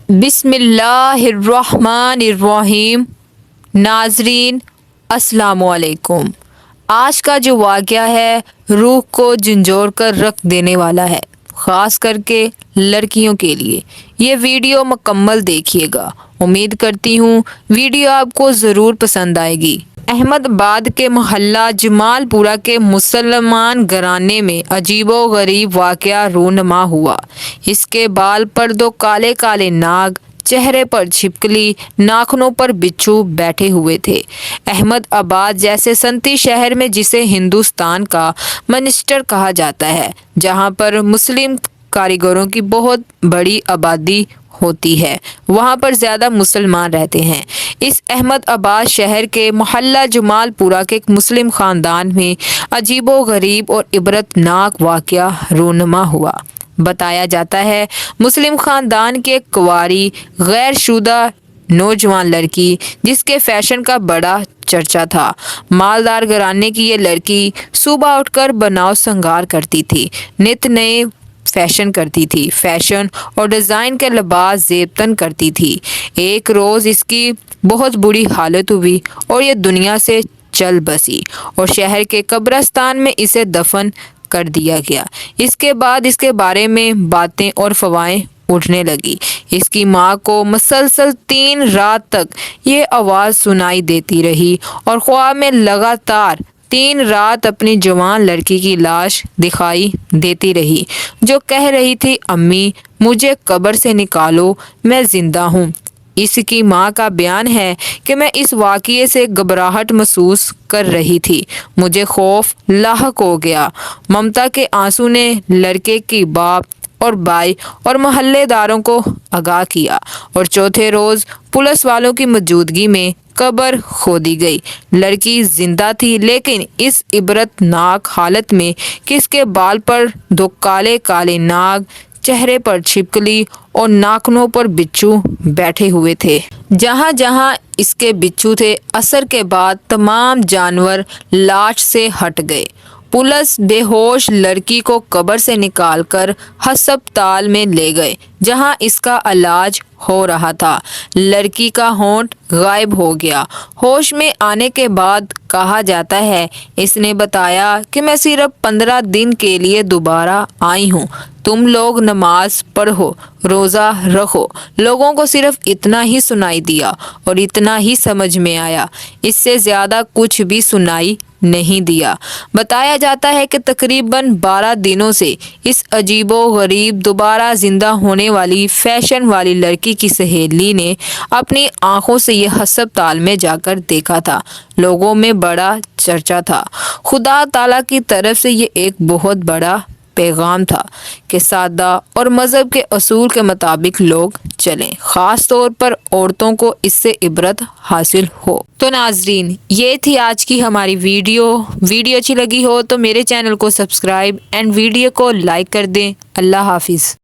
بسم اللہ الرحمن الرحیم۔ ناظرین السلام علیکم۔ آج کا جو واقعہ ہے روح کو جھنجھوڑ کر رکھ دینے والا ہے، خاص کر کے لڑکیوں کے لیے۔ یہ ویڈیو مکمل دیکھیے گا، امید کرتی ہوں ویڈیو آپ کو ضرور پسند آئے گی۔ احمد آباد کے محلہ جمال پورہ کے مسلمان گھرانے میں عجیب و غریب واقعہ رونما ہوا۔ اس کے بال پر دو کالے کالے ناگ، چہرے پر چھپکلی، ناخنوں پر بچھو بیٹھے ہوئے تھے۔ احمد آباد جیسے صنعتی شہر میں، جسے ہندوستان کا مانچسٹر کہا جاتا ہے، جہاں پر مسلم کاریگروں کی بہت بڑی آبادی ہوتی ہے، وہاں پر زیادہ مسلمان رہتے ہیں۔ اس احمد آباد شہر کے محلہ جمال پورہ کے ایک مسلم خاندان میں عجیب و غریب اور عبرت ناک واقعہ رونما ہوا۔ بتایا جاتا ہے مسلم خاندان کی ایک کنواری غیر شدہ نوجوان لڑکی، جس کے فیشن کا بڑا چرچا تھا۔ مالدار گھرانے کی یہ لڑکی صبح اٹھ کر بناؤ سنگار کرتی تھی، نت نئے فیشن کرتی تھی، فیشن اور ڈیزائن کے لباس زیب تن کرتی تھی۔ ایک روز اس کی بہت بری حالت ہوئی اور یہ دنیا سے چل بسی، اور شہر کے قبرستان میں اسے دفن کر دیا گیا۔ اس کے بعد اس کے بارے میں باتیں اور افواہیں اٹھنے لگی۔ اس کی ماں کو مسلسل 3 رات تک یہ آواز سنائی دیتی رہی، اور خواب میں لگاتار 3 رات اپنی جوان لڑکی کی لاش دکھائی دیتی رہی، جو کہہ رہی تھی، امی مجھے قبر سے نکالو، میں زندہ ہوں۔ اس کی ماں کا بیان ہے کہ میں اس واقعے سے گھبراہٹ محسوس کر رہی تھی، مجھے خوف لاحق ہو گیا۔ ممتا کے آنسو نے لڑکے کی باپ اور بھائی اور محلے داروں کو آگاہ کیا، اور چوتھے روز پولیس والوں کی موجودگی میں قبر کھودی گئی۔ لڑکی زندہ تھی، لیکن اس عبرت ناک حالت میں کہ اس کے بال پر 2 کالے کالے ناگ، چہرے پر چھپکلی اور ناخنوں پر بچھو بیٹھے ہوئے تھے۔ جہاں جہاں اس کے بچھو تھے، عصر کے بعد تمام جانور لاش سے ہٹ گئے۔ پولیس بے ہوش لڑکی کو قبر سے نکال کر ہسپتال میں لے گئے، جہاں اس کا علاج ہو رہا تھا۔ لڑکی کا ہونٹ غائب ہو گیا۔ ہوش میں آنے کے بعد کہا جاتا ہے، اس نے بتایا کہ میں صرف 15 دن کے لیے دوبارہ آئی ہوں، تم لوگ نماز پڑھو، روزہ رکھو۔ لوگوں کو صرف اتنا ہی سنائی دیا اور اتنا ہی سمجھ میں آیا، اس سے زیادہ کچھ بھی سنائی نہیں دیا۔ بتایا جاتا ہے کہ تقریباً 12 دنوں سے اس عجیب و غریب دوبارہ زندہ ہونے والی فیشن والی لڑکی کی سہیلی نے اپنی آنکھوں سے یہ ہسپتال میں جا کر دیکھا تھا۔ لوگوں میں بڑا چرچا تھا۔ خدا تعالیٰ کی طرف سے یہ ایک بہت بڑا پیغام تھا کہ سادہ اور مذہب کے اصول کے مطابق لوگ چلیں، خاص طور پر عورتوں کو اس سے عبرت حاصل ہو۔ تو ناظرین، یہ تھی آج کی ہماری ویڈیو اچھی لگی ہو تو میرے چینل کو سبسکرائب اینڈ ویڈیو کو لائک کر دیں۔ اللہ حافظ۔